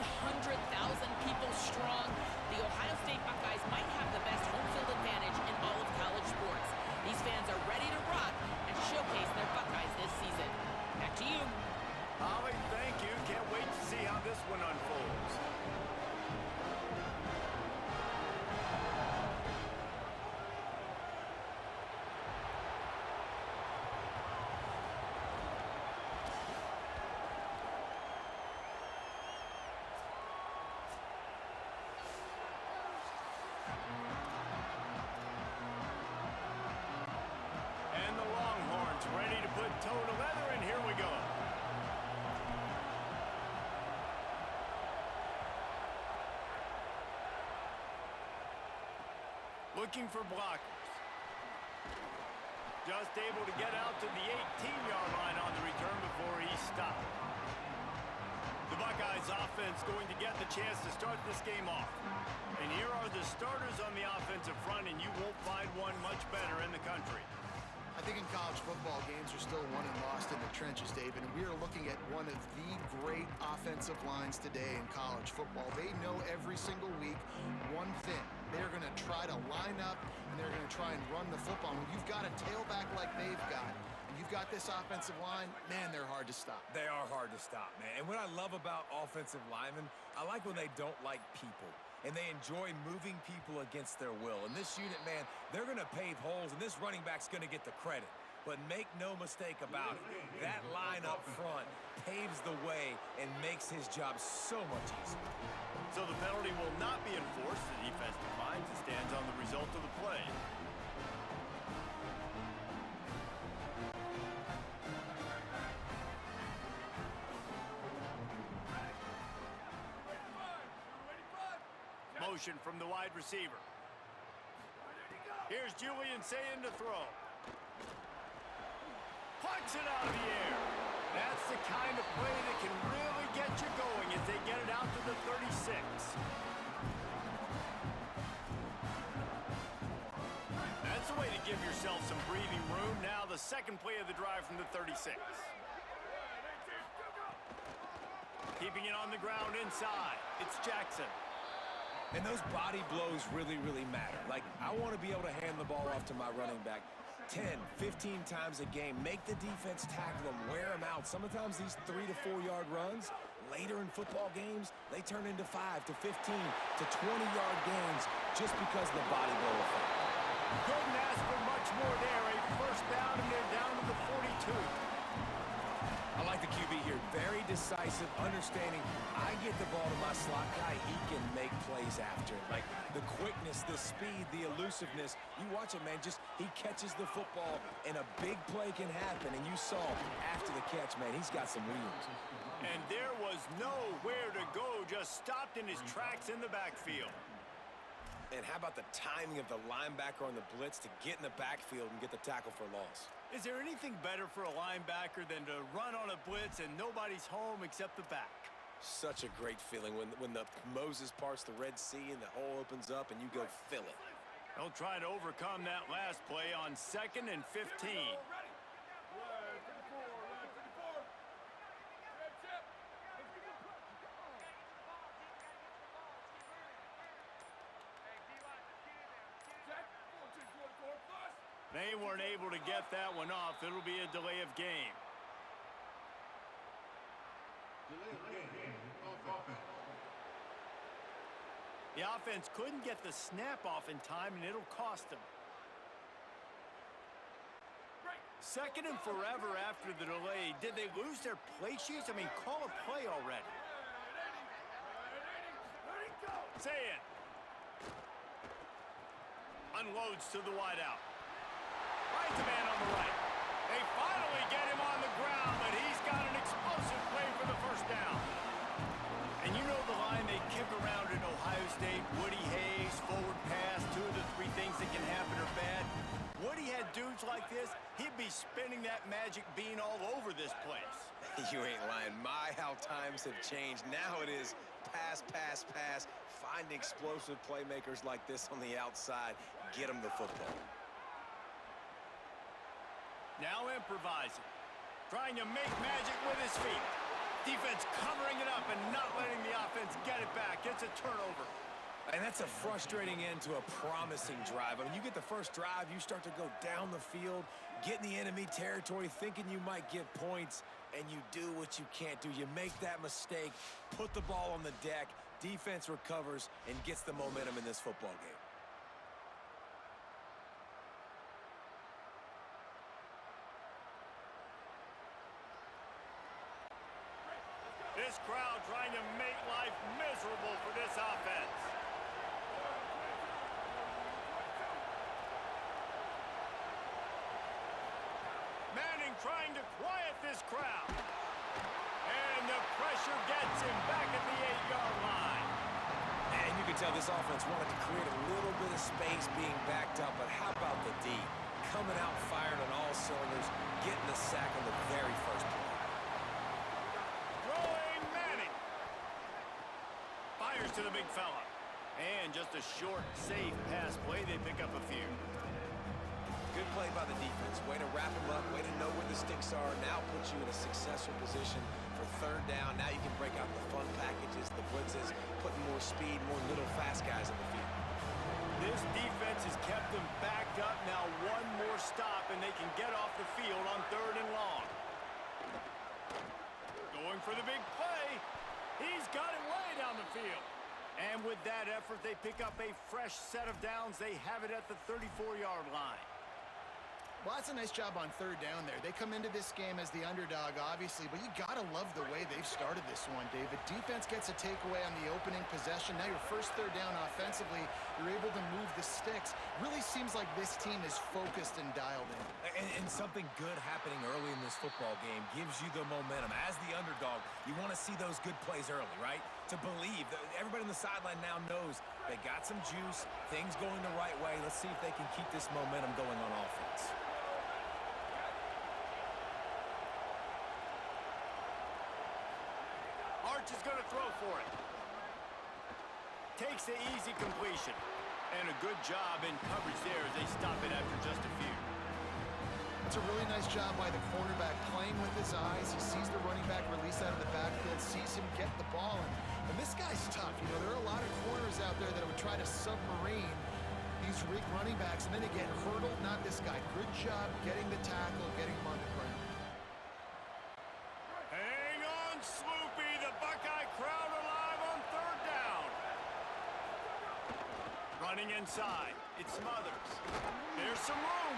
100,000 people strong, the Ohio State Buckeyes might have the best home field advantage in all of college sports. These fans are ready to rock and showcase their Buckeyes this season. Back to you. Holly, thank you. Can't wait to see how this one unfolds. And the Longhorns ready to put toe to leather, and here we go. Looking for blockers. Just able to get out to the 18-yard line on the return before he stopped. The Buckeyes offense going to get the chance to start this game off. And here are the starters on the offensive front, and you won't find one much better in the country. I think in college football, games are still won and lost in the trenches, David, and we are looking at one of the great offensive lines today in college football. They know every single week one thing. They're going to try to line up, and they're going to try and run the football. When you've got a tailback like they've got, and you've got this offensive line, man, they're hard to stop. They are hard to stop, man. And what I love about offensive linemen, I like when they don't like people. And they enjoy moving people against their will. And this unit, man, they're going to pave holes, and this running back's going to get the credit. But make no mistake about it, that line up front paves the way and makes his job so much easier. So the penalty will not be enforced. The defense declines and stands on the result of the play. Motion from the wide receiver. Here's Julian Sayin to throw. Plucks it out of the air. That's the kind of play that can really get you going as they get it out to the 36. That's the way to give yourself some breathing room. Now the second play of the drive from the 36. Keeping it on the ground inside. It's Jackson. And those body blows really, really matter. Like, I want to be able to hand the ball off to my running back 10, 15 times a game. Make the defense tackle them, wear them out. Sometimes these 3 to 4 yard runs, later in football games, they turn into 5 to 15 to 20-yard gains just because of the body blow effect. Couldn't ask for much more there. A first down, and they're down to the 42. I like the QB here. Very decisive, understanding I get the ball to my slot guy, he can make plays after. Like the quickness, the speed, the elusiveness. You watch it, man, just he catches the football and a big play can happen. And you saw after the catch, man, he's got some wheels. And there was nowhere to go, just stopped in his tracks in the backfield. And how about the timing of the linebacker on the blitz to get in the backfield and get the tackle for loss? Is there anything better for a linebacker than to run on a blitz and nobody's home except the back? Such a great feeling when the Moses parts the Red Sea and the hole opens up and you go fill it. They'll try to overcome that last play on 2nd and 15. They weren't able to get that one off. It'll be a delay of game. The offense couldn't get the snap off in time, and it'll cost them. 2nd and forever after the delay. Did they lose their play sheets? I mean, call a play already. Say it. Unloads to the wideout. Finds a man on the right. They finally get him on the ground, but he's got an explosive play for the first down. And you know the line they kick around in Ohio State, Woody Hayes, forward pass, 2 of the 3 things that can happen are bad. Woody had dudes like this, he'd be spinning that magic bean all over this place. You ain't lying. My, how times have changed. Now it is pass, pass, pass. Find explosive playmakers like this on the outside. Get them the football. Now improvising. Trying to make magic with his feet. Defense covering it up and not letting the offense get it back. It's a turnover. And that's a frustrating end to a promising drive. I mean, you get the first drive, you start to go down the field, get in the enemy territory, thinking you might get points, and you do what you can't do. You make that mistake, put the ball on the deck, defense recovers, and gets the momentum in this football game. This crowd trying to make life miserable for this offense. Manning trying to quiet this crowd. And the pressure gets him back at the 8-yard line. And you can tell this offense wanted to create a little bit of space being backed up, but how about the D? Coming out firing on all cylinders, getting the sack on the very first play. Throwing Manning. Fires to the big fella. And just a short, safe pass play. They pick up a few. Good play by the defense. Way to wrap him up. Way to know where the sticks are. Now puts you in a successful position for third down. Now you can break out the fun packages, the blitzes, putting more speed, more little fast guys in the field. This defense has kept them backed up. Now one more stop, and they can get off the field on 3rd and long. Going for the big play. He's got it way down the field. And with that effort, they pick up a fresh set of downs. They have it at the 34-yard line. Well, that's a nice job on 3rd down there. They come into this game as the underdog, obviously, but you got to love the way they've started this one, David. Defense gets a takeaway on the opening possession. Now your first 3rd down offensively, you're able to move the sticks. Really seems like this team is focused and dialed in. And something good happening early in this football game gives you the momentum. As the underdog, you want to see those good plays early, right? To believe that everybody on the sideline now knows they got some juice, things going the right way. Let's see if they can keep this momentum going on offense. Arch is going to throw for it. Takes the easy completion. And a good job in coverage there as they stop it after just a few. It's a really nice job by the cornerback playing with his eyes. He sees the running back release out of the backfield, sees him get the ball. And this guy's tough. You know, there are a lot of corners out there that would try to submarine these running backs, and then they get hurdled. Not this guy. Good job getting the tackle, getting him on the ground. Hang on, Sloopy. The Buckeye crowd alive on 3rd down. Running inside. It's Smothers. There's some room.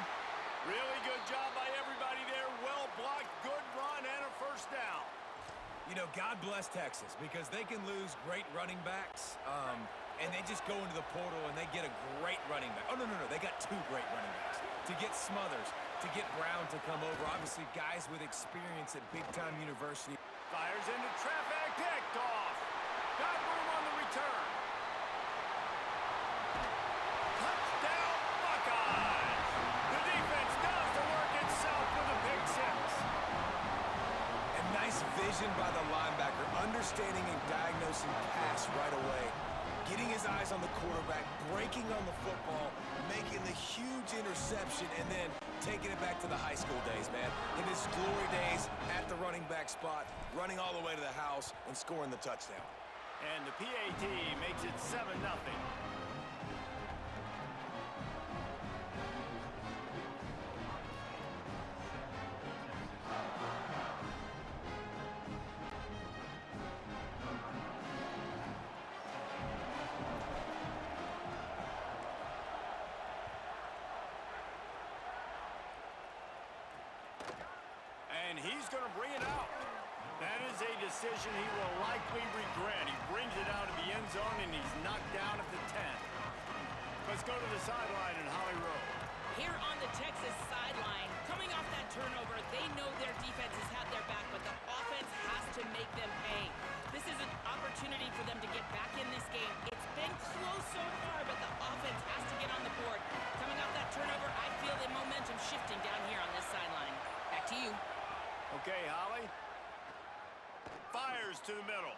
Really good job by everybody there. Well blocked, good run, and a 1st down. You know, God bless Texas, because they can lose great running backs, and they just go into the portal and they get a great running back. Oh, no, they got 2 great running backs. To get Smothers, to get Brown to come over, obviously guys with experience at big-time university. Fires into traffic, picked off. Got room on the return. Touchdown, Buckeyes! The defense does the work itself with a pick 6. And nice vision by the linebacker, understanding and diagnosing pass right away. Getting his eyes on the quarterback, breaking on the football, making the huge interception, and then taking it back to the high school days, man. In his glory days at the running back spot, running all the way to the house and scoring the touchdown. And the PAT makes it 7-0. And he's going to bring it out. That is a decision he will likely regret. He brings it out of the end zone, and he's knocked down at the 10. Let's go to the sideline in Holly Rowe. Here on the Texas sideline, coming off that turnover, they know their defense has had their back, but the offense has to make them pay. This is an opportunity for them to get back in this game. It's been close so far, but the offense has to get on the board. Coming off that turnover, I feel the momentum shifting down here on this sideline. Back to you. Okay, Holly. Fires to the middle.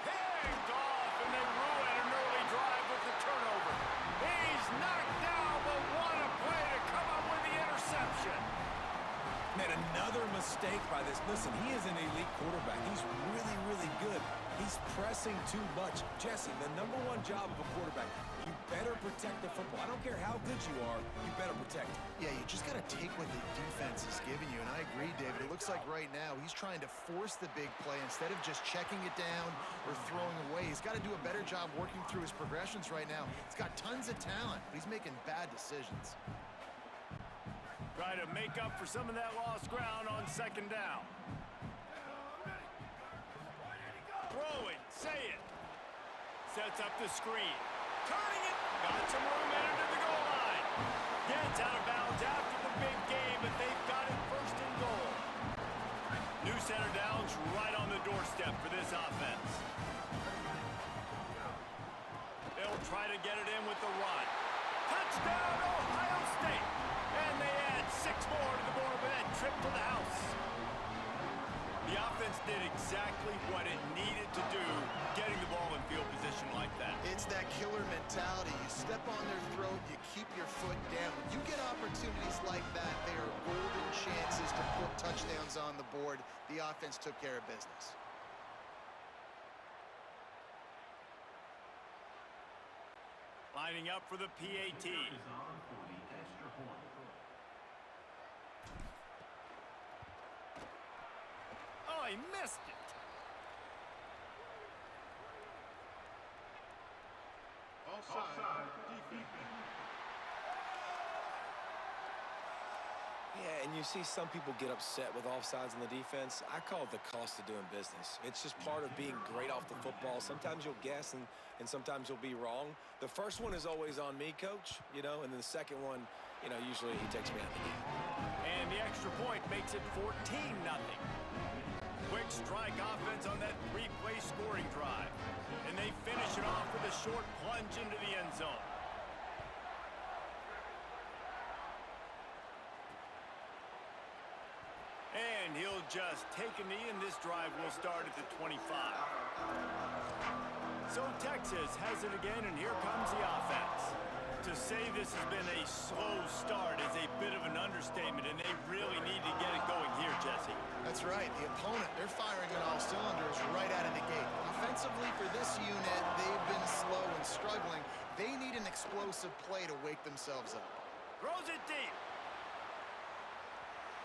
Picked off, and they ruin an early drive with the turnover. He's knocked down, but what a play to come up with the interception. Man, another mistake by this. Listen, he is an elite quarterback. He's really, really good. He's pressing too much. Jesse, the #1 job of a quarterback, you better protect the football. I don't care how good you are, you better protect it. Yeah, you just got to take what the defense is giving you, and I agree, David. It looks like right now he's trying to force the big play instead of just checking it down or throwing away. He's got to do a better job working through his progressions right now. He's got tons of talent, but he's making bad decisions. Try to make up for some of that lost ground on 2nd down. Throw it, say it. Sets up the screen. Turning it. Got some room in under the goal line. Gets out of bounds after the big game, but they've got it 1st and goal. New center downs right on the doorstep for this offense. They'll try to get it in with the run. Touchdown, Ohio State. And they add 6 more to the board with that trip to the house. The offense did exactly what it needed to do, getting the ball in field position like that. It's that killer mentality. You step on their throat, you keep your foot down. When you get opportunities like that, they are golden chances to put touchdowns on the board. The offense took care of business. Lining up for the PAT. Oh, he missed it. Offside, defense. Yeah, and you see some people get upset with offsides in the defense. I call it the cost of doing business. It's just part of being great off the football. Sometimes you'll guess, and sometimes you'll be wrong. The first one is always on me, Coach, and then the second one, usually he takes me out of the game. And the extra point makes it 14-0. Quick strike offense on that 3-play scoring drive. And they finish it off with a short plunge into the end zone. And he'll just take a knee, and this drive will start at the 25. So Texas has it again, and here comes the offense. To say this has been a slow start is a bit of an understatement, and they really need to get it going here, Jesse. That's right. The opponent, they're firing on all cylinders right out of the gate. Offensively for this unit, they've been slow and struggling. They need an explosive play to wake themselves up. Throws it deep.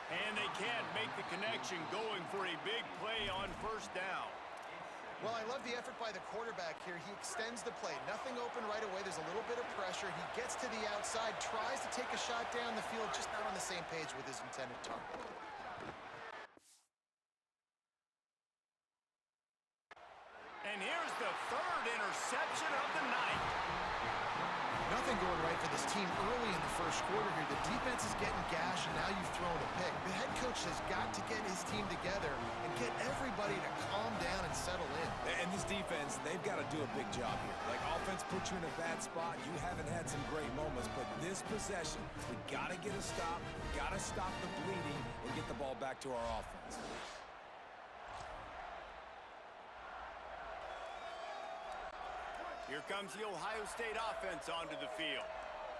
And they can't make the connection, going for a big play on 1st down. Well, I love the effort by the quarterback here. He extends the play. Nothing open right away. There's a little bit of pressure. He gets to the outside, tries to take a shot down the field, just not on the same page with his intended target. And here's the 3rd interception of the night. Nothing going right for this team early in the 1st quarter here. The defense is getting gashed, and now you've thrown a pick. The head coach has got to get his team together and get everybody to calm down and settle in. And this defense, they've got to do a big job here. Like, offense put you in a bad spot. You haven't had some great moments, but this possession, we got to get a stop, got to stop the bleeding, and get the ball back to our offense. Here comes the Ohio State offense onto the field.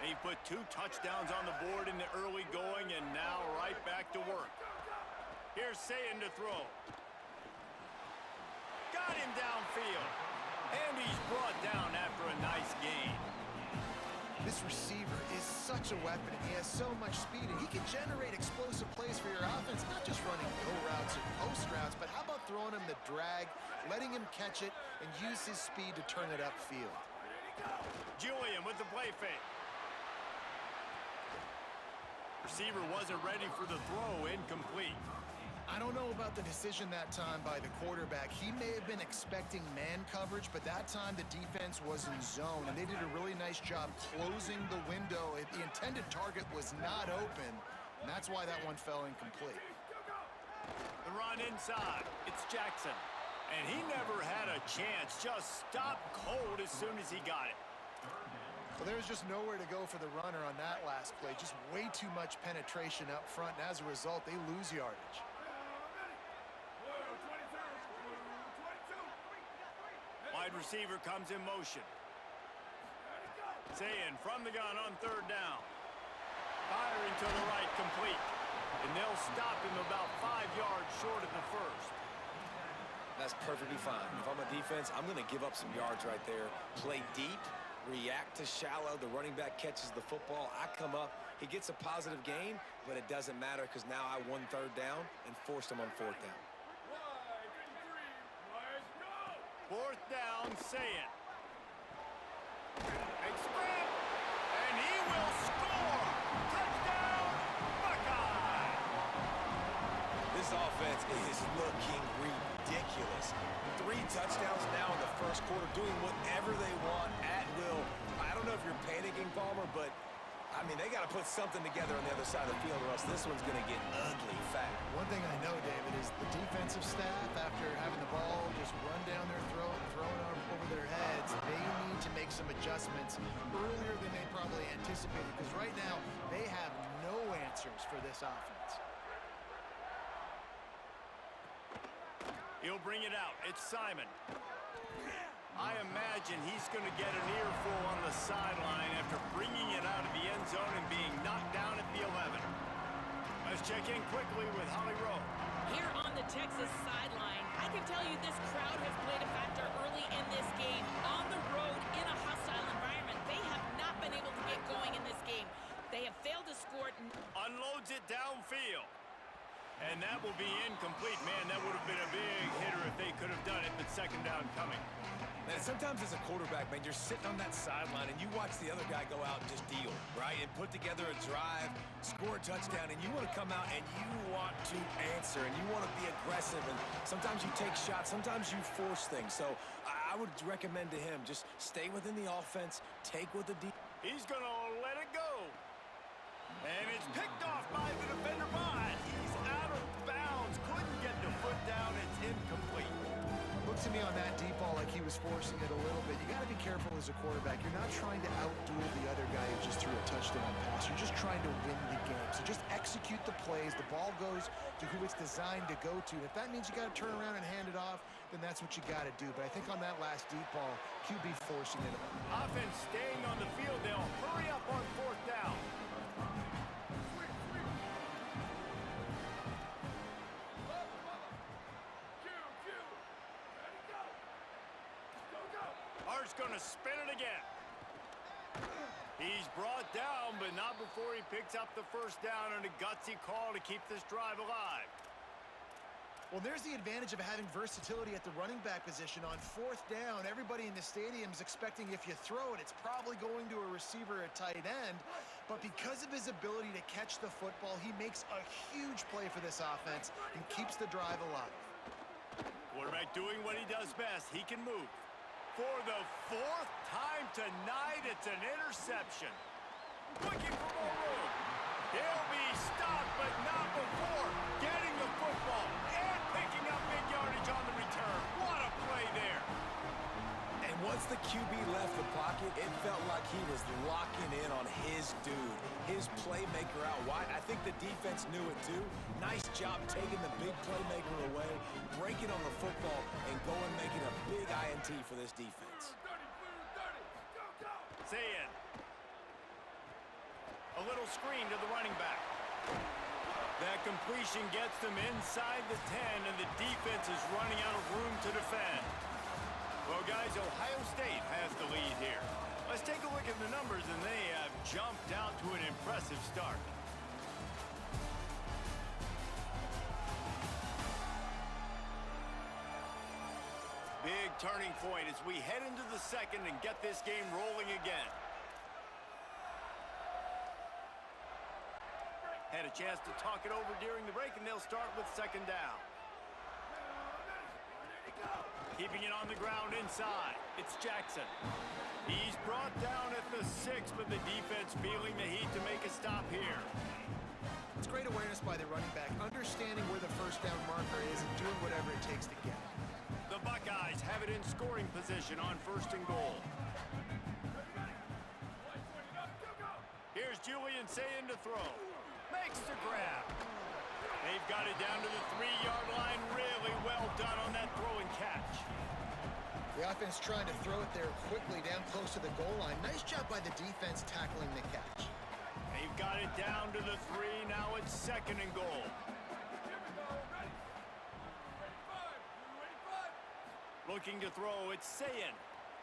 They put 2 touchdowns on the board in the early going, and now right back to work. Here's Sayin to throw. Got him downfield. And he's brought down after a nice gain. This receiver is such a weapon. He has so much speed, and he can generate explosive plays for your offense, not just running go routes and post routes, but how about throwing him the drag, letting him catch it, and use his speed to turn it upfield. Julian with the play fake. Receiver wasn't ready for the throw, incomplete. I don't know about the decision that time by the quarterback. He may have been expecting man coverage, but that time the defense was in zone, and they did a really nice job closing the window. The intended target was not open, and that's why that one fell incomplete. The run inside. It's Jackson. And he never had a chance. Just stopped cold as soon as he got it. Well, there's just nowhere to go for the runner on that last play. Just way too much penetration up front, and as a result, they lose yardage. Wide receiver comes in motion. Sayin from the gun on 3rd down. Firing to the right, complete. And they'll stop him about 5 yards short of the first. That's perfectly fine. If I'm a defense, I'm going to give up some yards right there. Play deep, react to shallow. The running back catches the football. I come up. He gets a positive gain, but it doesn't matter because now I won third down and forced him on fourth down. Fourth down, say it. Big sprint, and he will score. Touchdown, Buckeye. This offense is looking ridiculous. 3 touchdowns now in the first quarter, doing whatever they want at will. I don't know if you're panicking, Palmer, but I mean, they got to put something together on the other side of the field, or else this one's going to get ugly fast. One thing I know, David, is the defensive staff, after having the ball just run down their throat and thrown over their heads, they need to make some adjustments earlier than they probably anticipated, because right now they have no answers for this offense. He'll bring it out. It's Simon. I imagine he's going to get an earful on the sideline after bringing it out of the end zone and being knocked down at the 11. Let's check in quickly with Holly Rowe. Here on the Texas sideline, I can tell you this crowd has played a factor early in this game. On the road, in a hostile environment, they have not been able to get going in this game. They have failed to score. Unloads it downfield. And that will be incomplete. Man, that would have been a big hitter if they could have done it, but second down coming. And sometimes as a quarterback, man, you're sitting on that sideline and you watch the other guy go out and just deal, right? And put together a drive, score a touchdown, and you want to come out and you want to answer and you want to be aggressive. And sometimes you take shots, sometimes you force things. So I would recommend to him, just stay within the offense, take what the defense. He's going to let it go. And it's picked off by the defender, but he's out of bounds. Couldn't get the foot down. It's incomplete. Looks to me on that deep ball like he was forcing it a little bit. You got to be careful as a quarterback. You're not trying to outduel the other guy who just threw a touchdown pass. You're just trying to win the game. So just execute the plays. The ball goes to who it's designed to go to. If that means you got to turn around and hand it off, then that's what you got to do. But I think on that last deep ball, QB forcing it. Offense staying on the field. They'll hurry up on fourth down. Hart's going to spin it again. He's brought down, but not before he picks up the first down and a gutsy call to keep this drive alive. Well, there's the advantage of having versatility at the running back position. On fourth down, everybody in the stadium is expecting if you throw it, it's probably going to a receiver at tight end. But because of his ability to catch the football, he makes a huge play for this offense and keeps the drive alive. Quarterback doing what he does best. He can move. For the fourth time tonight, it's an interception. Looking for more room. He'll be stopped, but not before getting the football and picking up big yardage on the return. What a play there. And once the QB left the pocket, it felt like he was locking in on his dude, his playmaker out wide. I think the defense knew it too. Nice job taking the big playmaker away, breaking on the football, and going making a big INT for this defense. Say it. A little screen to the running back. That completion gets them inside the 10, and the defense is running out of room to defend. Well, guys, Ohio State has the lead here. Let's take a look at the numbers, and they have jumped out to an impressive start. Big turning point as we head into the second and get this game rolling again. Had a chance to talk it over during the break, and they'll start with second down. Keeping it on the ground inside. It's Jackson. He's brought down at the 6, but the defense feeling the heat to make a stop here. It's great awareness by the running back, understanding where the first down marker is and doing whatever it takes to get it. The Buckeyes have it in scoring position on first and goal. Here's Julian Sayin to throw. Makes the grab. They've got it down to the 3-yard line. Really well done on that throw and catch. The offense trying to throw it there quickly down close to the goal line. Nice job by the defense tackling the catch. They've got it down to the 3. Now it's 2nd and goal. Looking to throw, it's Sayin.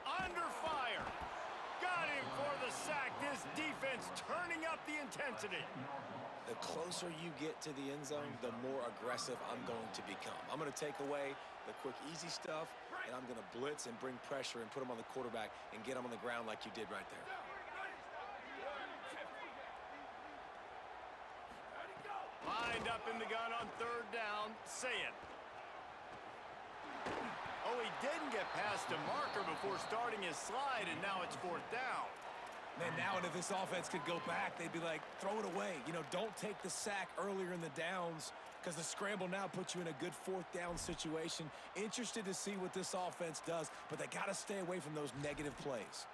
Under fire. Got him for the sack. This defense turning up the intensity. The closer you get to the end zone, the more aggressive I'm going to become. I'm going to take away the quick, easy stuff, and I'm going to blitz and bring pressure and put him on the quarterback and get him on the ground like you did right there. Lined up in the gun on 3rd down, Sayin. Oh, he didn't get past a marker before starting his slide, and now it's 4th down. Man, now if this offense could go back, they'd be like, throw it away. You know, don't take the sack earlier in the downs because the scramble now puts you in a good 4th down situation. Interested to see what this offense does, but they got to stay away from those negative plays.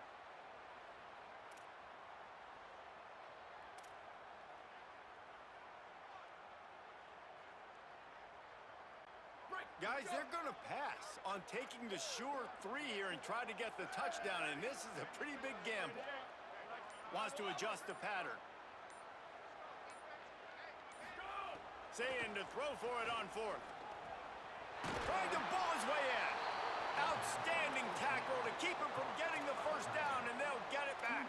Guys, they're going to pass on taking the sure 3 here and try to get the touchdown, and this is a pretty big gamble. Wants to adjust the pattern. Sayin to throw for it on 4th. Trying to ball his way in. Outstanding tackle to keep him from getting the 1st down, and they'll get it back.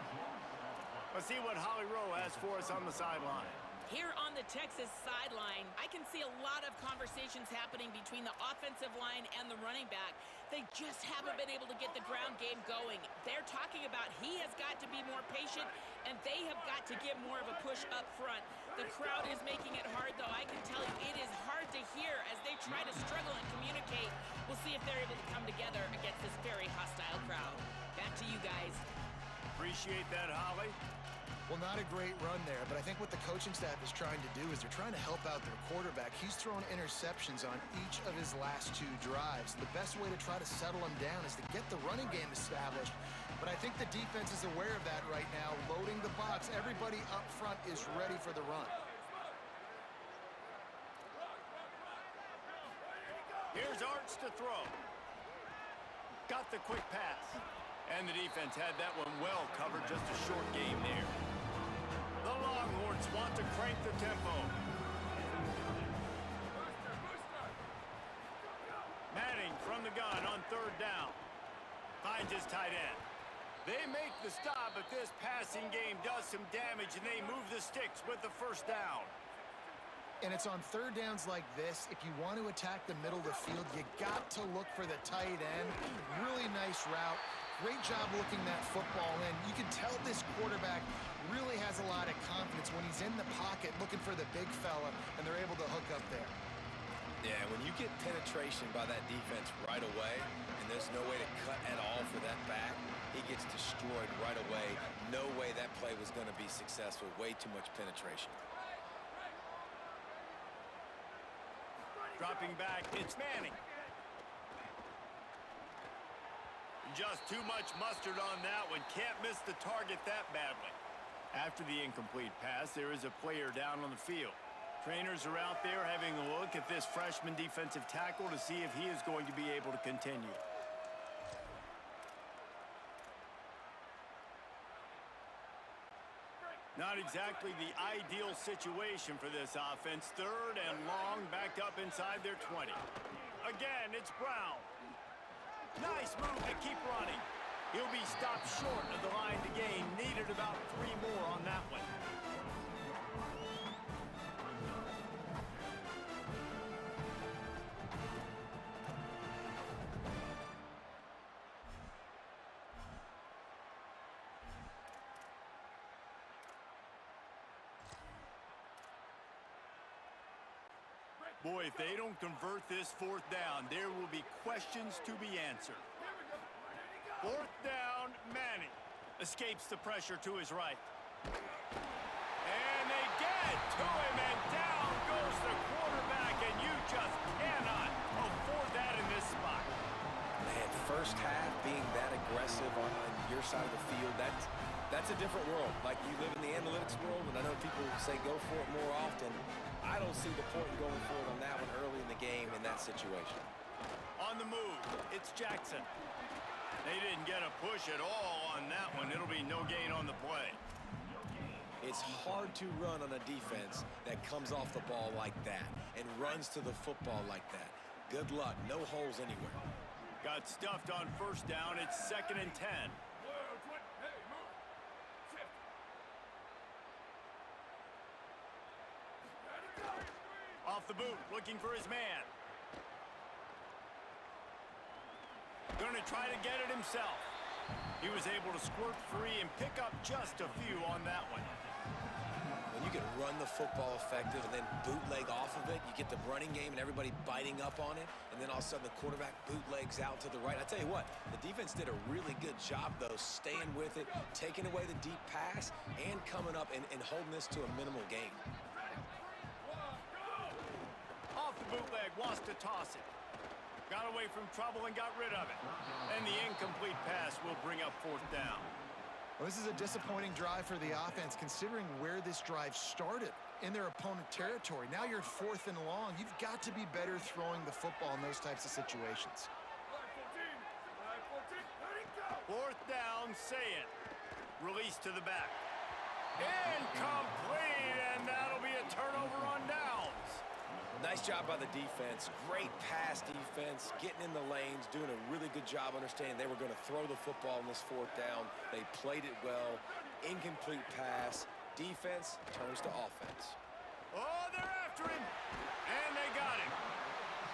Let's see what Holly Rowe has for us on the sideline. Here on the Texas sideline, I can see a lot of conversations happening between the offensive line and the running back. They just haven't been able to get the ground game going. They're talking about he has got to be more patient, and they have got to get more of a push up front. The crowd is making it hard, though. I can tell you it is hard to hear as they try to struggle and communicate. We'll see if they're able to come together against this very hostile crowd. Back to you guys. Appreciate that, Holly. Well, not a great run there, but I think what the coaching staff is trying to do is they're trying to help out their quarterback. He's thrown interceptions on each of his last 2 drives. The best way to try to settle him down is to get the running game established. But I think the defense is aware of that right now, loading the box. Everybody up front is ready for the run. Here's Arts to throw. Got the quick pass. And the defense had that one well covered, just a short game there. The Longhorns want to crank the tempo. Manning from the gun on 3rd down. Finds his tight end. They make the stop, but this passing game does some damage, and they move the sticks with the 1st down. And it's on 3rd downs like this, if you want to attack the middle of the field, you got to look for the tight end. Really nice route. Great job looking that football in. You can tell this quarterback really has a lot of confidence when he's in the pocket looking for the big fella, and they're able to hook up there. Yeah, when you get penetration by that defense right away, and there's no way to cut at all for that back, he gets destroyed right away. No way that play was going to be successful. Way too much penetration. Dropping back, it's Manning. Just too much mustard on that one. Can't miss the target that badly. After the incomplete pass, there is a player down on the field. Trainers are out there having a look at this freshman defensive tackle to see if he is going to be able to continue. Not exactly the ideal situation for this offense. 3rd and long, backed up inside their 20. Again, it's Brown. Nice move to keep running. He'll be stopped short of the line to gain. Needed about 3 more on that one. Boy, if they don't convert this 4th down, there will be questions to be answered. 4th down, Manning escapes the pressure to his right. And they get to him, and down goes the quarterback, and you just cannot afford that in this spot. Man, 1st half being that aggressive on your side of the field, that's a different world. Like, you live in the analytics world, and I know people say go for it more often. I don't see the point in going for it on that one early in the game in that situation. On the move, it's Jackson. They didn't get a push at all on that one. It'll be no gain on the play. It's hard to run on a defense that comes off the ball like that and runs to the football like that. Good luck. No holes anywhere. Got stuffed on first down. It's 2nd and 10. Off the boot, looking for his man. Going to try to get it himself. He was able to squirt free and pick up just a few on that one. When you can run the football effective and then bootleg off of it, you get the running game and everybody biting up on it, and then all of a sudden the quarterback bootlegs out to the right. I tell you what, the defense did a really good job, though, staying with it, taking away the deep pass, and coming up and holding this to a minimal gain. Off the bootleg, wants to toss it. Got away from trouble and got rid of it. And the incomplete pass will bring up 4th down. Well, this is a disappointing drive for the offense, considering where this drive started in their opponent territory. Now you're at 4th and long. You've got to be better throwing the football in those types of situations. 4th down, say it. Release to the back. Incomplete, and that'll be a turnover on downs. Nice job by the defense. Great pass defense, getting in the lanes, doing a really good job understanding they were going to throw the football in this 4th down. They played it well. Incomplete pass. Defense turns to offense. Oh, they're after him. And they got him.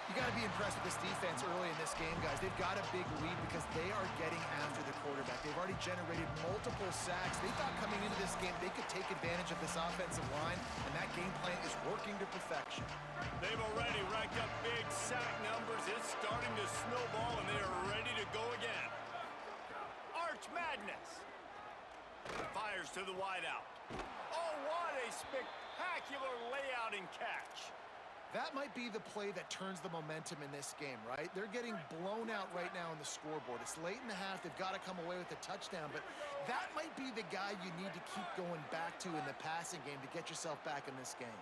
You got to be impressed with this defense early in this game, guys. They've got a big lead because they are getting after the quarterback. They've already generated multiple sacks. They thought coming into this game they could take advantage of this offensive line, and that game plan is working to perfection. They've already racked up big sack numbers. It's starting to snowball, and they are ready to go again. Arch Madness. Fires to the wideout. Oh, what a spectacular layout and catch. That might be the play that turns the momentum in this game, right? They're getting blown out right now on the scoreboard. It's late in the half. They've got to come away with a touchdown, but that might be the guy you need to keep going back to in the passing game to get yourself back in this game.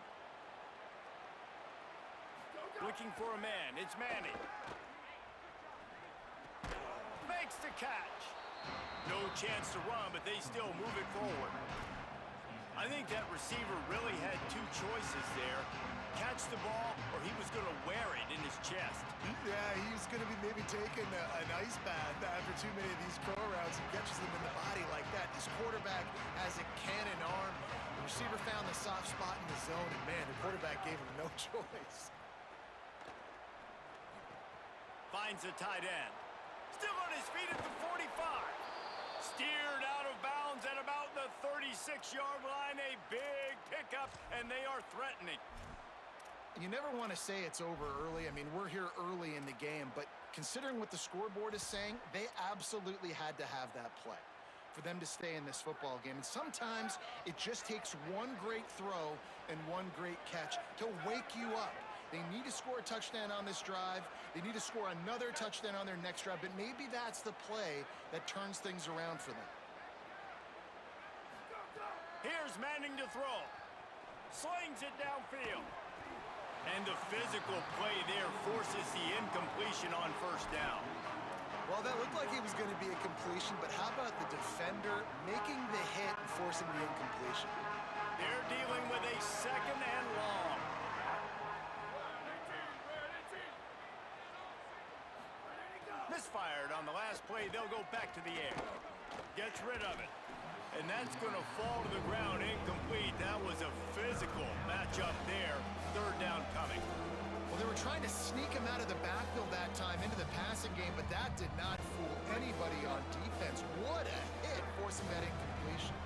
Looking for a man. It's Manning. Makes the catch. No chance to run, but they still move it forward. I think that receiver really had two choices there. Catch the ball, or he was going to wear it in his chest. Yeah, he was going to be maybe taking an ice bath after too many of these go routes. He catches them in the body like that. This quarterback has a cannon arm. The receiver found the soft spot in the zone, and man, the quarterback gave him no choice. Finds a tight end. Still on his feet at the 45. Steered out of bounds at about the 36-yard line. A big pickup, and they are threatening. You never want to say it's over early. I mean, we're here early in the game, but considering what the scoreboard is saying, they absolutely had to have that play for them to stay in this football game. And sometimes it just takes one great throw and one great catch to wake you up. They need to score a touchdown on this drive. They need to score another touchdown on their next drive, but maybe that's the play that turns things around for them. Here's Manning to throw. Slings it downfield. And the physical play there forces the incompletion on first down. Well, that looked like it was going to be a completion, but how about the defender making the hit and forcing the incompletion? They're dealing with a 2nd and long. Misfired on the last play. They'll go back to the air. Gets rid of it. And that's going to fall to the ground incomplete. That was a physical matchup there. 3rd down coming. Well, they were trying to sneak him out of the backfield that time into the passing game, but that did not fool anybody on defense. What a hit, forcing that incompletion.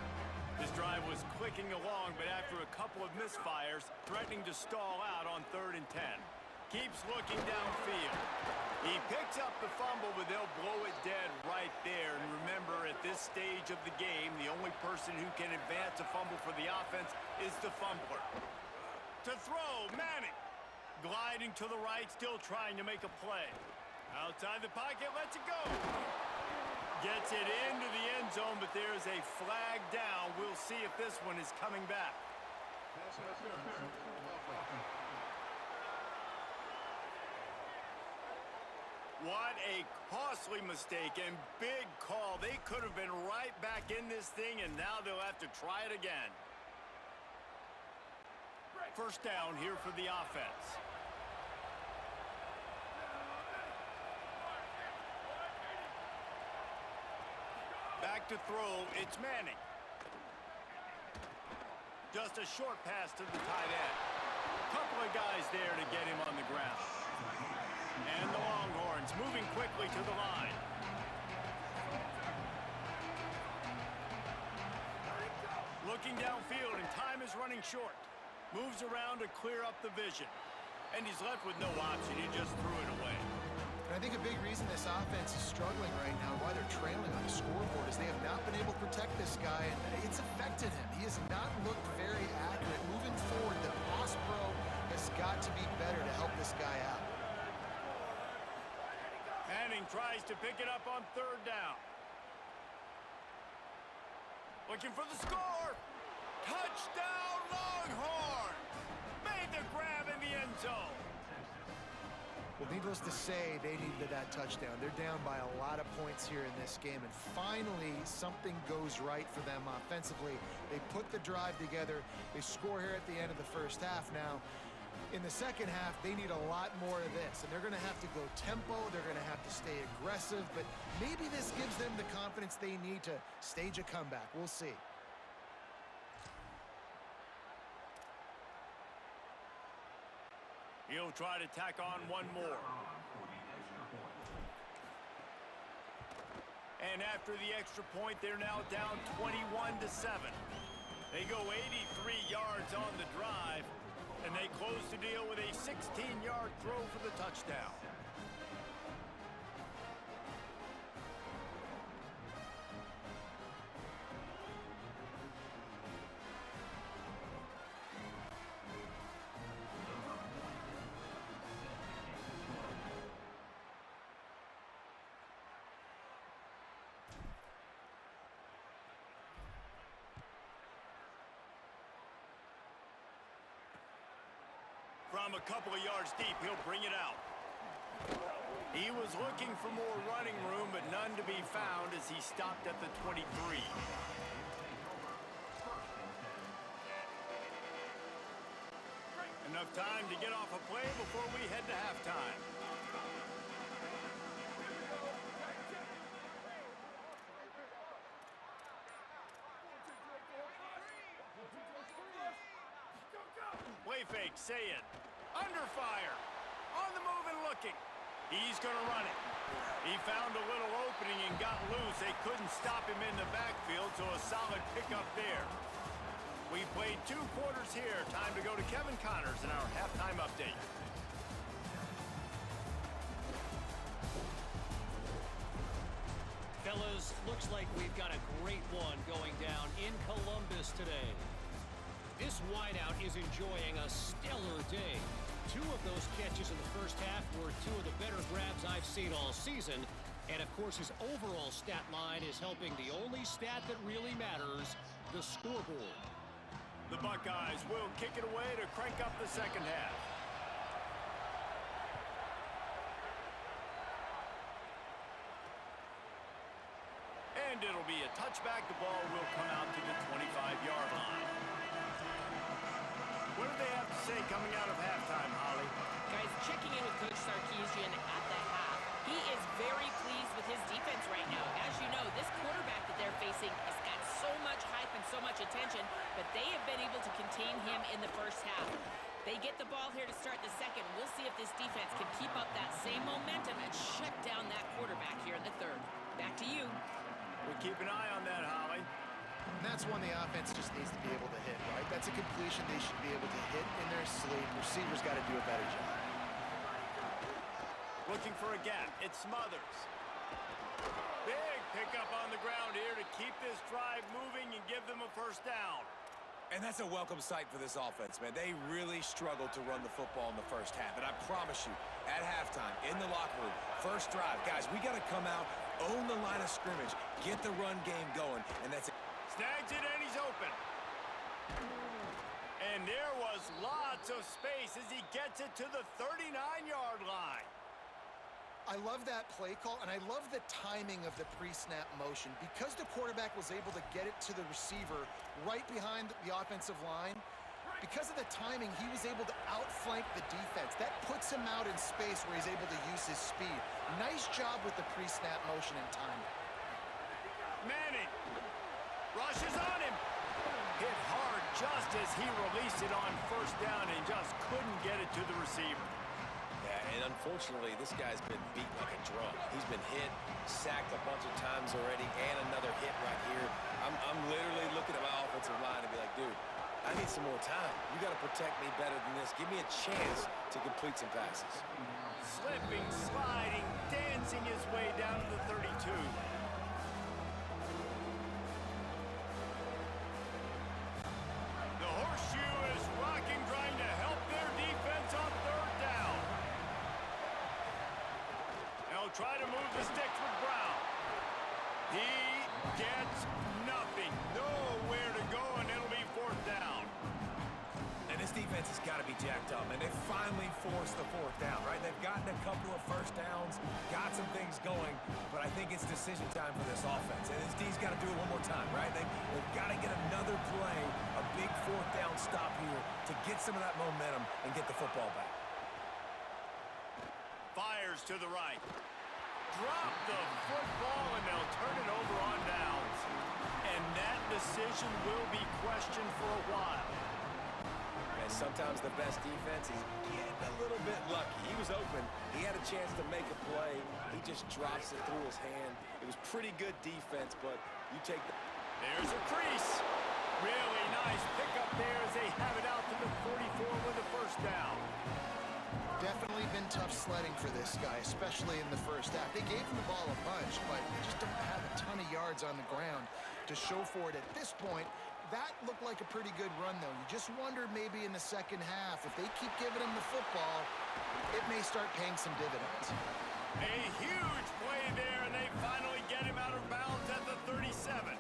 This drive was clicking along, but after a couple of misfires, threatening to stall out on 3rd and 10. Keeps looking downfield. He picks up the fumble, but they'll blow it dead right there. And remember, at this stage of the game, the only person who can advance a fumble for the offense is the fumbler. To throw, Manning. Gliding to the right, still trying to make a play. Outside the pocket, lets it go. Gets it into the end zone, but there's a flag down. We'll see if this one is coming back. What a costly mistake and big call. They could have been right back in this thing, and now they'll have to try it again. First down here for the offense. Back to throw, it's Manning. Just a short pass to the tight end. Couple of guys there to get him on the ground. And the Longhorns moving quickly to the line. Looking downfield, and time is running short. Moves around to clear up the vision. And he's left with no option. He just threw it away. And I think a big reason this offense is struggling right now, why they're trailing on the scoreboard, is they have not been able to protect this guy, and it's affected him. He has not looked very accurate. Moving forward, the pass pro has got to be better to help this guy out. Manning tries to pick it up on third down. Looking for the score. Touchdown, Longhorns! Made the grab in the end zone. Well, needless to say, they needed that touchdown. They're down by a lot of points here in this game, and finally something goes right for them offensively. They put the drive together. They score here at the end of the first half. Now, in the second half, they need a lot more of this, and they're going to have to go tempo. They're going to have to stay aggressive, but maybe this gives them the confidence they need to stage a comeback. We'll see. He'll try to tack on one more. And after the extra point, they're now down 21-7. They go 83 yards on the drive, and they close the deal with a 16-yard throw for the touchdown. From a couple of yards deep, he'll bring it out. He was looking for more running room, but none to be found as he stopped at the 23. Enough time to get off a play before we head to halftime. Play fake, say it. Under fire. On the move and looking. He's going to run it. He found a little opening and got loose. They couldn't stop him in the backfield, so a solid pickup there. We've played 2 quarters here. Time to go to Kevin Connors in our halftime update. Fellas, looks like we've got a great one going down in Columbus today. This wideout is enjoying a stellar day. 2 of those catches in the first half were 2 of the better grabs I've seen all season. And, of course, his overall stat line is helping the only stat that really matters, the scoreboard. The Buckeyes will kick it away to crank up the second half. And it'll be a touchback. The ball will come out to the 25-yard line. What do they have to say coming out of halftime, Holly? Guys, checking in with Coach Sarkisian at the half. He is very pleased with his defense right now. As you know, this quarterback that they're facing has got so much hype and so much attention, but they have been able to contain him in the first half. They get the ball here to start the second. We'll see if this defense can keep up that same momentum and shut down that quarterback here in the third. Back to you. We'll keep an eye on that, Holly. And that's one the offense just needs to be able to hit, right? That's a completion they should be able to hit in their sleep. Receivers got to do a better job. Looking for a gap. It Smothers. Big pickup on the ground here to keep this drive moving and give them a first down. And that's a welcome sight for this offense, man. They really struggled to run the football in the first half. And I promise you, at halftime, in the locker room, first drive, guys, we got to come out, own the line of scrimmage, get the run game going, and that's it. Snags it and he's open. And there was lots of space as he gets it to the 39-yard line. I love that play call, and I love the timing of the pre-snap motion. Because the quarterback was able to get it to the receiver right behind the offensive line, Because of the timing, he was able to outflank the defense. That puts him out in space where he's able to use his speed. Nice job with the pre-snap motion and timing. Manning rushes on him. Hit hard just as he released it on first down and just couldn't get it to the receiver. Yeah, and unfortunately, this guy's been beat like a drum. He's been hit, sacked a bunch of times already, and another hit right here. I'm literally looking at my offensive line and be like, dude, I need some more time. You got to protect me better than this. Give me a chance to complete some passes. Slipping, sliding, dancing his way down to the 32. The horseshoe is rocking, trying to help their defense on third down. They'll try to move the sticks with Brown. He gets nothing. Nowhere to go, and it'll be fourth down. And this defense has got to be jacked up, and they finally forced the fourth down, right? They've gotten a couple of first downs, got some things going, but I think it's decision time for this offense. And this D's got to do it one more time, right? They've got to get another play, a big fourth down stop here to get some of that momentum and get the football back. Fires to the right. Drop the football, and they'll turn it over on downs. And that decision will be questioned for a while. And sometimes the best defense is getting a little bit lucky. He was open. He had a chance to make a play. He just drops it through his hand. It was pretty good defense, but you take the... There's a crease. Really nice pickup there as they have it out to the 44 with the first down. Definitely been tough sledding for this guy, especially in the first half. They gave him the ball a bunch, but they just don't have a ton of yards on the ground to show for it at this point. That looked like a pretty good run, though. You just wondered maybe in the second half, if they keep giving him the football, it may start paying some dividends. A huge play there, and they finally get him out of bounds at the 37.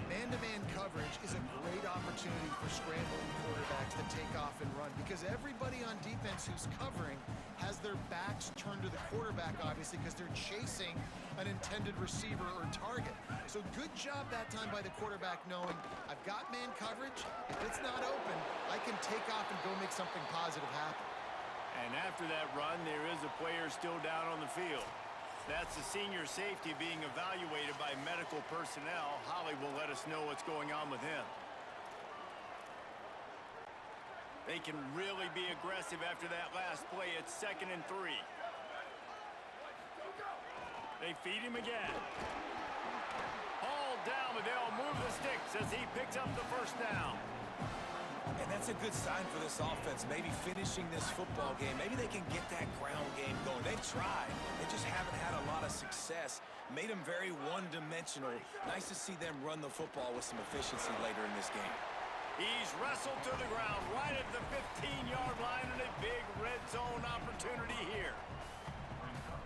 Man-to-man coverage is a great opportunity for scrambling quarterbacks to take off and run, because everybody on defense who's covering has their backs turned to the quarterback, obviously, because they're chasing an intended receiver or target. So good job that time by the quarterback knowing, I've got man coverage. If it's not open, I can take off and go make something positive happen. And after that run, there is a player still down on the field. That's the senior safety being evaluated by medical personnel. Holly will let us know what's going on with him. They can really be aggressive after that last play. It's 2nd and 3. They feed him again. Hauled down, but they'll move the sticks as he picks up the first down. And that's a good sign for this offense, maybe finishing this football game. Maybe they can get that ground game going. They've tried. They just haven't had a lot of success. Made them very one-dimensional. Nice to see them run the football with some efficiency later in this game. He's wrestled to the ground right at the 15-yard line, and a big red zone opportunity here.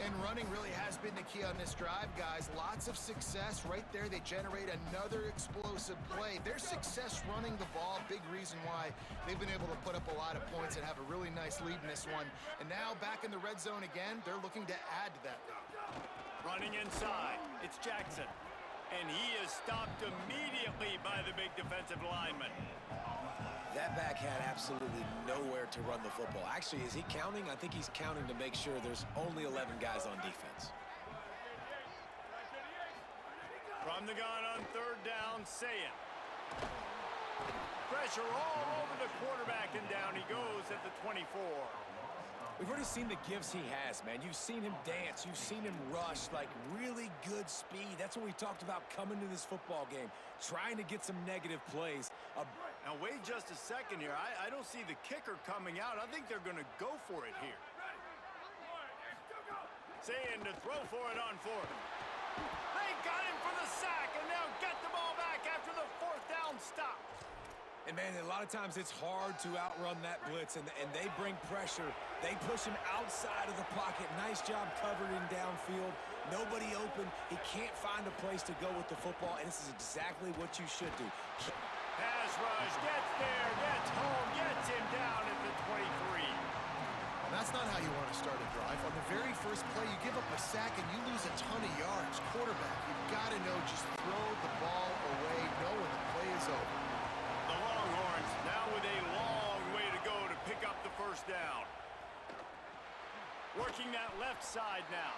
And running really has been the key on this drive, guys. Lots of success right there. They generate another explosive play. Their success running the ball, big reason why they've been able to put up a lot of points and have a really nice lead in this one. And now back in the red zone again, they're looking to add to that lead. Running inside, it's Jackson. And he is stopped immediately by the big defensive lineman. That back had absolutely nowhere to run the football. Actually, is he counting? I think he's counting to make sure there's only 11 guys on defense. From the gun on third down, Sayin. Pressure all over the quarterback, and down he goes at the 24. We've already seen the gifts he has, man. You've seen him dance. You've seen him rush, like really good speed. That's what we talked about coming to this football game, trying to get some negative plays. Now, wait just a second here. I don't see the kicker coming out. I think they're going to go for it here. Sayin to throw for it on fourth. They got him for the sack, and they'll get the ball back after the fourth down stop. And, man, a lot of times it's hard to outrun that blitz, and they bring pressure. They push him outside of the pocket. Nice job covering downfield. Nobody open. He can't find a place to go with the football, and this is exactly what you should do. Pass rush, gets there, gets home, gets him down at the 23. And that's not how you want to start a drive. On the very first play, you give up a sack and you lose a ton of yards. Quarterback, you've got to know, just throw the ball away, know when the play is over. The Longhorns now with a left side now.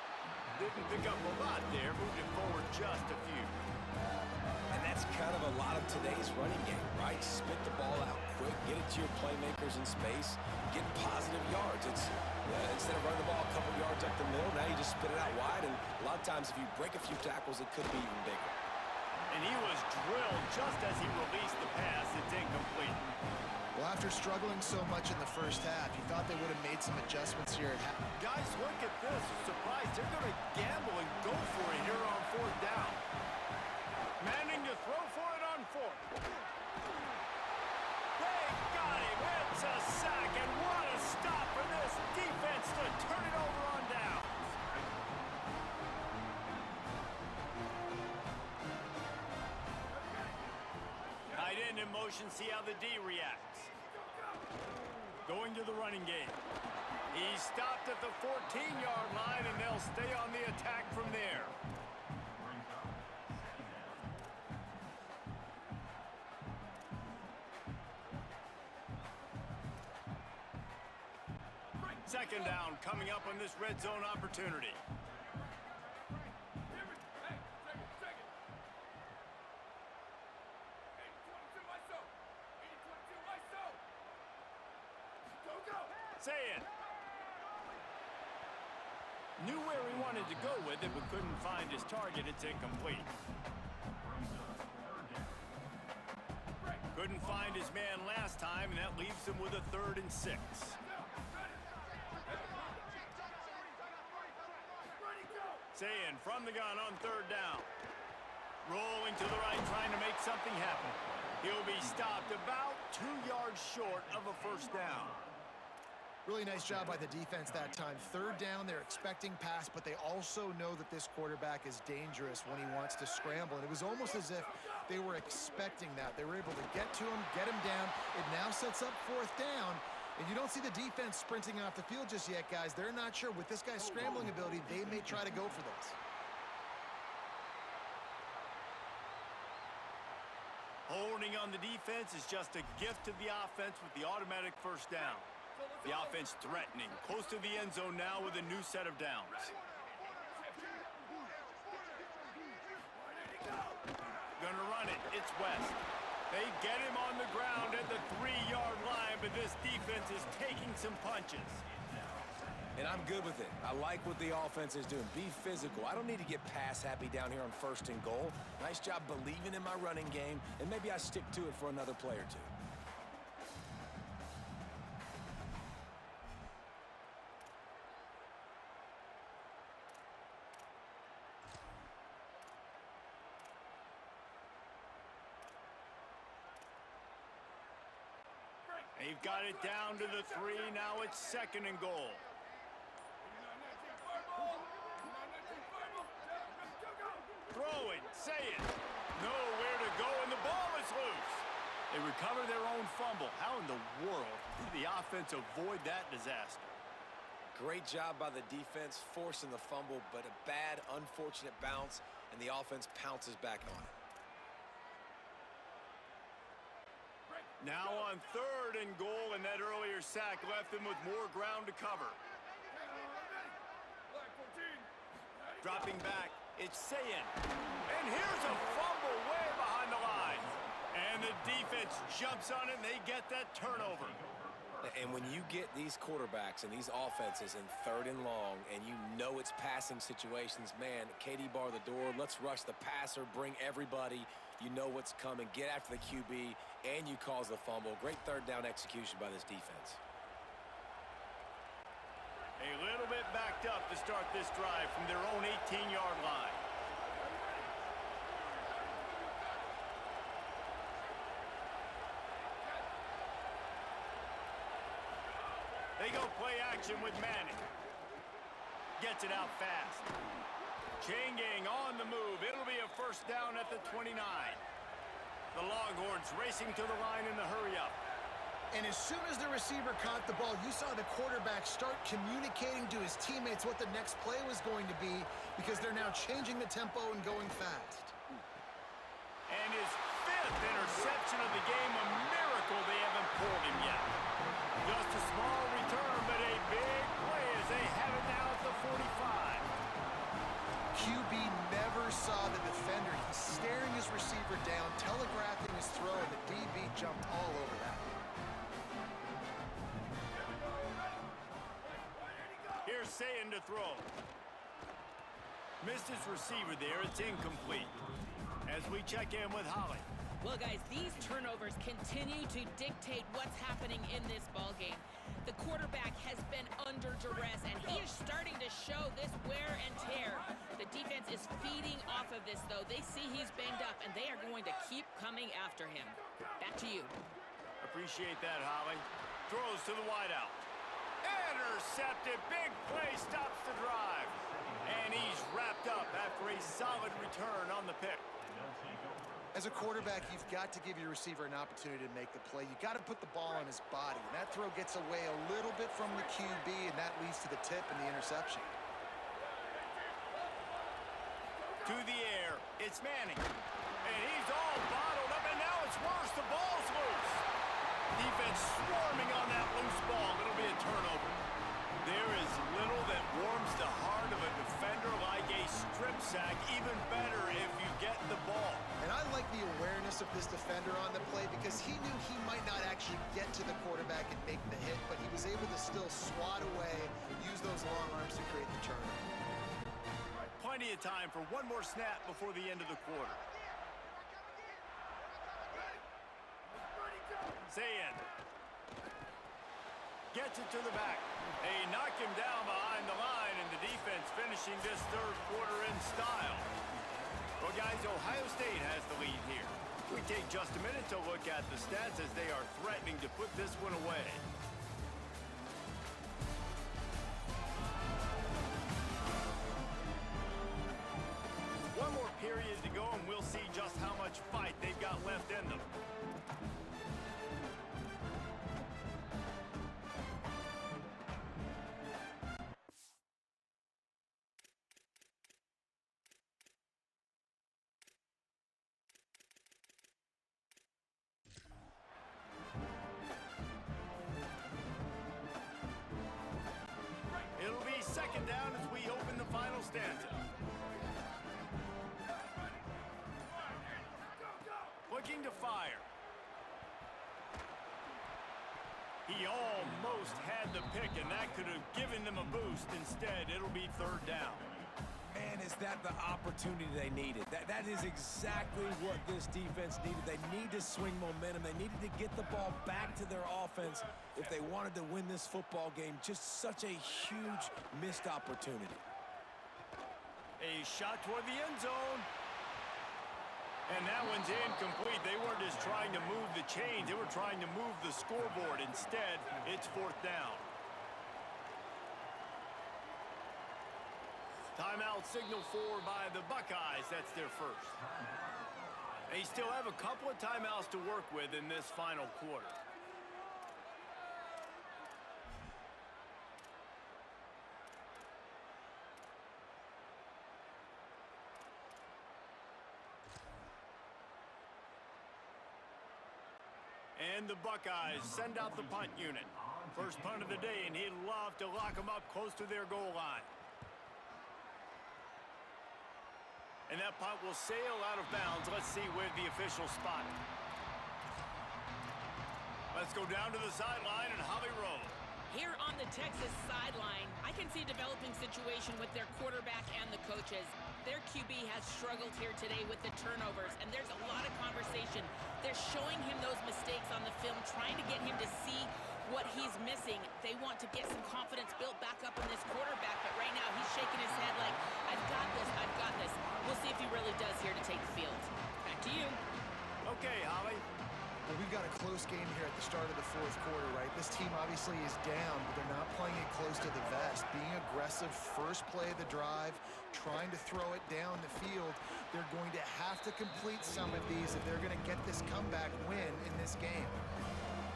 Didn't pick up a lot there, moved it forward just a few. And that's kind of a lot of today's running game, right? Spit the ball out quick, get it to your playmakers in space, get positive yards. It's instead of running the ball a couple yards up the middle, now you just spit it out wide, and a lot of times if you break a few tackles, it could be even bigger. And he was drilled just as he released the pass. It's incomplete. Well, after struggling so much in the first half, you thought they would have made some adjustments here at half. Guys, look at this. Surprised. They're going to gamble and go for it here on fourth down. Manning to throw for it on fourth. They got him. It's a sack, and what a stop for this defense to turn it over on down. Tight end in motion, see how the D reacts. Going to the running game. He stopped at the 14-yard line, and they'll stay on the attack from there. Second down coming up on this red zone opportunity. Saying. Knew where he wanted to go with it, but couldn't find his target. It's incomplete. Couldn't find his man last time, and that leaves him with a 3rd and 6. Saying from the gun on 3rd down. Rolling to the right, trying to make something happen. He'll be stopped about 2 yards short of a first down. Really nice job by the defense that time. 3rd down, they're expecting pass, but they also know that this quarterback is dangerous when he wants to scramble. And it was almost as if they were expecting that. They were able to get to him, get him down. It now sets up 4th down. And you don't see the defense sprinting off the field just yet, guys. They're not sure. With this guy's scrambling ability, they may try to go for this. Holding on the defense is just a gift to the offense with the automatic first down. The offense threatening, close to the end zone now with a new set of downs. Gonna run it, it's West. They get him on the ground at the 3-yard line, but this defense is taking some punches. And I'm good with it. I like what the offense is doing. Be physical. I don't need to get pass happy down here on 1st and goal. Nice job believing in my running game, and maybe I stick to it for another play or two. They've got it down to the 3. Now it's 2nd and goal. Throwing, say it. Nowhere to go, and the ball is loose. They recover their own fumble. How in the world did the offense avoid that disaster? Great job by the defense forcing the fumble, but a bad, unfortunate bounce, and the offense pounces back on it. Now on 3rd and goal, and that earlier sack left them with more ground to cover. Dropping back, it's Sayin. And here's a fumble way behind the line. And the defense jumps on it, and they get that turnover. And when you get these quarterbacks and these offenses in 3rd and long, and you know it's passing situations, man, KD bar the door, let's rush the passer, bring everybody. You know what's coming, get after the QB, and you cause the fumble. Great 3rd down execution by this defense. A little bit backed up to start this drive from their own 18-yard line. They go play action with Manning. Gets it out fast. Changing on the move. It'll be a first down at the 29. The Longhorns racing to the line in the hurry-up. And as soon as the receiver caught the ball, you saw the quarterback start communicating to his teammates what the next play was going to be, because they're now changing the tempo and going fast. And his 5th interception of the game, a miracle they haven't pulled him yet. Just a small return, but a big play as they have it now at the 45. QB never saw the defender. He's staring his receiver down, telegraphing his throw, and the DB jumped all over that. Here's Sayin to throw. Missed his receiver there. It's incomplete. As we check in with Holly. Well, guys, these turnovers continue to dictate what's happening in this ballgame. The quarterback has been under duress, and he is starting to show this wear and tear. The defense is feeding off of this, though. They see he's banged up, and they are going to keep coming after him. Back to you. Appreciate that, Holly. Throws to the wideout. Intercepted. Big play stops the drive. And he's wrapped up after a solid return on the pick. As a quarterback, you've got to give your receiver an opportunity to make the play. You've got to put the ball on his body. And that throw gets away a little bit from the QB, and that leads to the tip and the interception. To the air. It's Manning. And he's all bottled up, and now it's worse. The ball's loose. Defense swarming on that loose ball. It'll be a turnover. There is little that warms the heart of a defender like a strip sack. Even better if you get the ball. And I like the awareness of this defender on the play because he knew he might not actually get to the quarterback and make the hit, but he was able to still swat away, use those long arms to create the turnover. Plenty of time for one more snap before the end of the quarter. Sayin gets it to the back. They knock him down behind the line, and the defense finishing this third quarter in style. Well, guys, Ohio State has the lead here. We take just a minute to look at the stats as they are threatening to put this one away. One more period to go, and we'll see just how much fight they've got left in them. It'll be second down as we open the final stanza. Looking to fire. He almost had the pick, and that could have given them a boost. Instead, it'll be third down. Man, is that the opportunity they needed? That is exactly what this defense needed. They need to swing momentum. They needed to get the ball back to their offense if they wanted to win this football game. Just such a huge missed opportunity. A shot toward the end zone. And that one's incomplete. They weren't just trying to move the chains. They were trying to move the scoreboard. Instead, it's fourth down. Timeout signaled for by the Buckeyes. That's their first. They still have a couple of timeouts to work with in this final quarter. And the Buckeyes send out the punt unit. First punt of the day, and he'd love to lock them up close to their goal line. And that punt will sail out of bounds. Let's see where the official spot it. Let's go down to the sideline and Holly Rowe. Here on the Texas sideline, I can see a developing situation with their quarterback and the coaches. Their QB has struggled here today with the turnovers, and there's a lot of conversation. They're showing him those mistakes on the film, trying to get him to see what he's missing. They want to get some confidence built back up in this quarterback, but right now he's shaking his head like, I've got this, I've got this. We'll see if he really does here to take the field. Back to you. Okay, Holly. Well, we've got a close game here at the start of the fourth quarter, right? This team obviously is down, but they're not playing it close to the vest. Being aggressive, first play of the drive, trying to throw it down the field. They're going to have to complete some of these if they're going to get this comeback win in this game.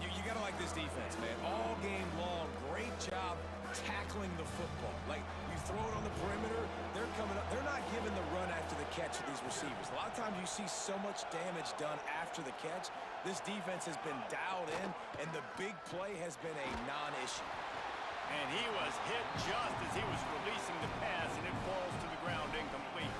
You got to like this defense, man. All game long, great job tackling the football. Like, you throw it on the perimeter, they're coming up. They're not giving the run after the catch to these receivers. A lot of times you see so much damage done after the catch. This defense has been dialed in, and the big play has been a non-issue. And he was hit just as he was releasing the pass, and it falls to the ground incomplete.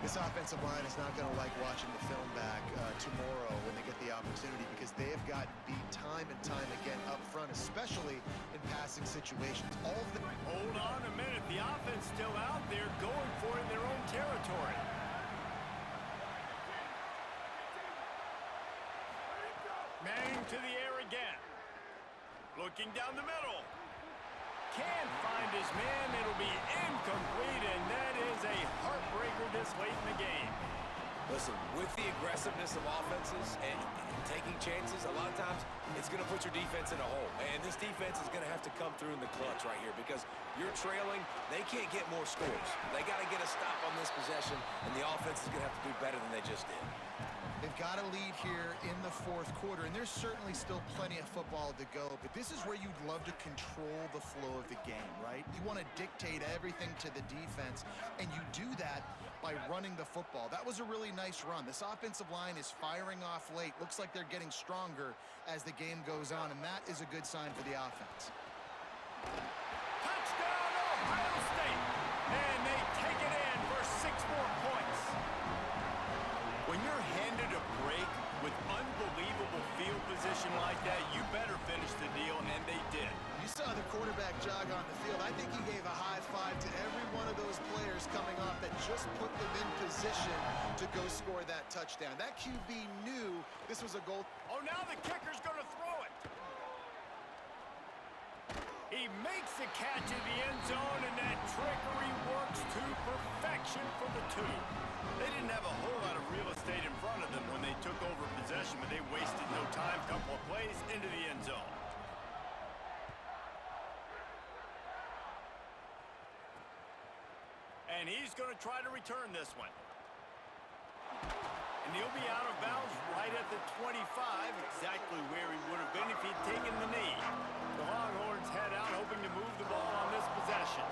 This offensive line is not going to like watching the film back tomorrow when they get the opportunity, because they have gotten beat time and time again up front, especially in passing situations. Hold on a minute. The offense still out there going for it in their own territory. Manning to the air again. Looking down the middle. Can't find his man. It'll be incomplete, and that is a heartbreaker this late in the game. Listen, with the aggressiveness of offenses and taking chances, a lot of times it's going to put your defense in a hole. And this defense is going to have to come through in the clutch right here, because you're trailing. They can't get more scores. They got to get a stop on this possession, and the offense is going to have to do better than they just did. They've got a lead here in the fourth quarter, and there's certainly still plenty of football to go, but this is where you'd love to control the flow of the game, right? You want to dictate everything to the defense, and you do that by running the football. That was a really nice run. This offensive line is firing off late. Looks like they're getting stronger as the game goes on, and that is a good sign for the offense. Touchdown, Ohio State! And they take it in for 6 more points. When you're handed a break with unbelievable field position like that, you better finish the deal, and they did. You saw the quarterback jog on the field. I think he gave a high five to every one of those players coming off that just put them in position to go score that touchdown. That QB knew this was a goal. Oh, now the kicker's going to throw it. He makes the catch in the end zone, and that trickery works to perfection for the 2. They didn't have a whole lot of real estate in front of them when they took over possession, but they wasted no time. Couple of plays into the end zone. And he's going to try to return this one. And he'll be out of bounds right at the 25, exactly where he would have been if he'd taken the knee. The Longhorns head out, hoping to move the ball on this possession.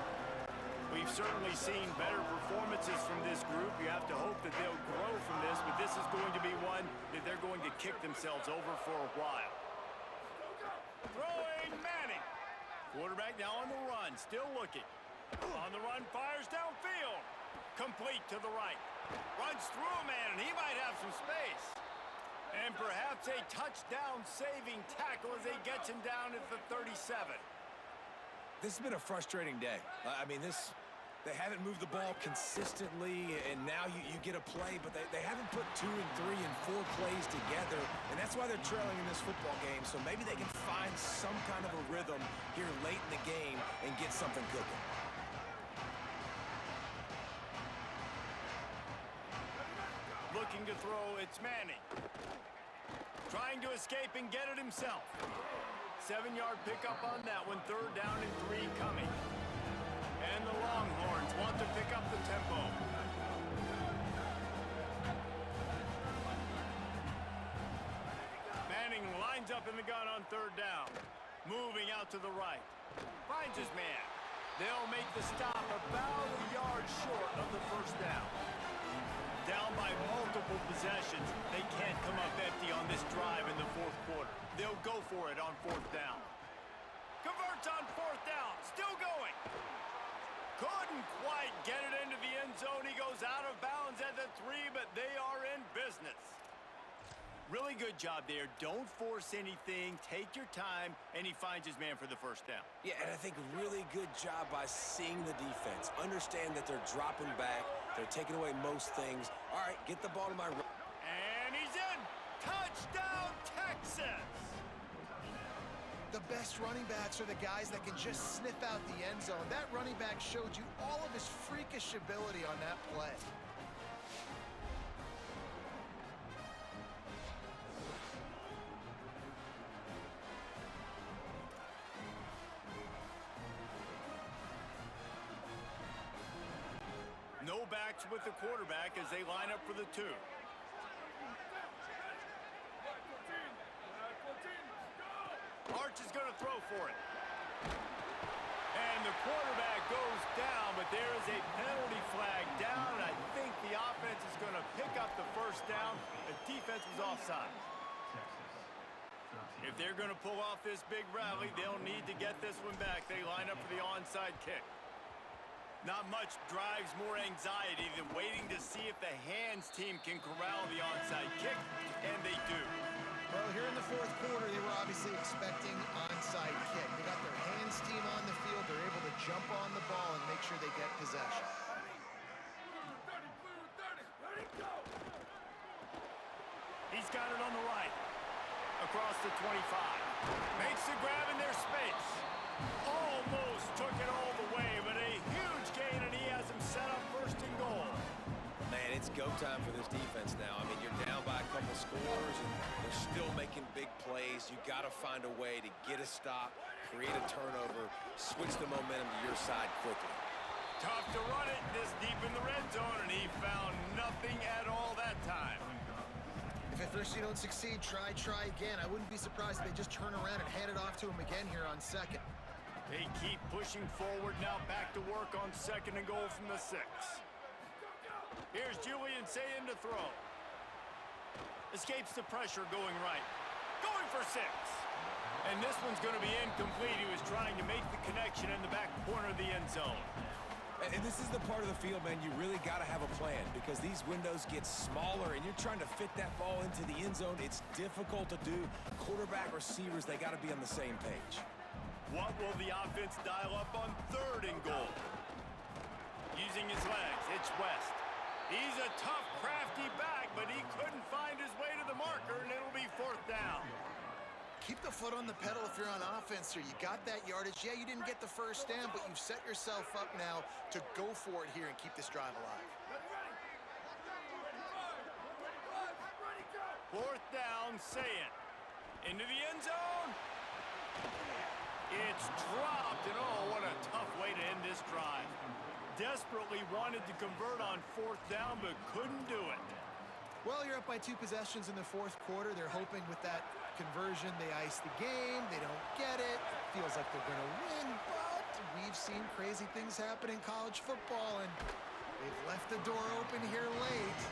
We've certainly seen better performances from this group. You have to hope that they'll grow from this, but this is going to be one that they're going to kick themselves over for a while. Throwing Manning. Quarterback now on the run, still looking. On the run, fires downfield. Complete to the right. Runs through a man, and he might have some space. And perhaps a touchdown-saving tackle as he gets him down at the 37. This has been a frustrating day. I mean, they haven't moved the ball consistently, and now you get a play, but they haven't put 2 and 3 and 4 plays together, and that's why they're trailing in this football game. So maybe they can find some kind of a rhythm here late in the game and get something cooking. Looking to throw, it's Manning. Trying to escape and get it himself. 7-yard pickup on that one. 3rd down and 3 coming. And the Longhorns want to pick up the tempo. Manning lines up in the gun on 3rd down. Moving out to the right. Finds his man. They'll make the stop about a yard short of the 1st down. Down by multiple possessions. They can't come up empty on this drive in the 4th quarter. They'll go for it on 4th down. Converts on 4th down. Still going. Couldn't quite get it into the end zone. He goes out of bounds at the 3, but they are in business. Really good job there. Don't force anything. Take your time, and he finds his man for the 1st down. Yeah, and I think really good job by seeing the defense. Understand that they're dropping back. They're taking away most things. All right, get the ball to my... And he's in. Touchdown, Texas! The best running backs are the guys that can just sniff out the end zone. That running back showed you all of his freakish ability on that play. No backs with the quarterback as they line up for the 2. Arch is going to throw for it. And the quarterback goes down, but there is a penalty flag down, and I think the offense is going to pick up the 1st down. The defense was offside. Texas. If they're going to pull off this big rally, they'll need to get this one back. They line up for the onside kick. Not much drives more anxiety than waiting to see if the hands team can corral the onside kick, and they do. Well, here in the fourth quarter, they were obviously expecting onside kick. They got their hands team on the field. They're able to jump on the ball and make sure they get possession. He's got it on the right. Across the 25. Makes the grab in their space. Almost took it all the way, but a huge gain, and he has him set up first and goal. Man, it's go time for this defense now. I mean, you're down by a couple scores, and they're still making big plays. You got to find a way to get a stop, create a turnover, switch the momentum to your side quickly. Tough to run it this deep in the red zone, and he found nothing at all that time. If at first you don't succeed, try again. I wouldn't be surprised if they just turn around and hand it off to him again here on second. They keep pushing forward now, back to work on second and goal from the 6. Here's Julian Sayin to throw. Escapes the pressure going right. Going for 6. And this one's going to be incomplete. He was trying to make the connection in the back corner of the end zone. And this is the part of the field, man, you really got to have a plan because these windows get smaller and you're trying to fit that ball into the end zone. It's difficult to do. Quarterback, receivers, they got to be on the same page. What will the offense dial up on third and goal? Using his legs, it's West. He's a tough, crafty back, but he couldn't find his way to the marker, and it'll be fourth down. Keep the foot on the pedal if you're on offense here. You got that yardage. Yeah, you didn't get the first down, but you've set yourself up now to go for it here and keep this drive alive. Fourth down, Sayin. Into the end zone. It's dropped, and oh, what a tough way to end this drive. Desperately wanted to convert on fourth down, but couldn't do it. Well, you're up by 2 possessions in the fourth quarter. They're hoping with that conversion they ice the game. They don't get it. Feels like they're going to win, but we've seen crazy things happen in college football, and they've left the door open here late.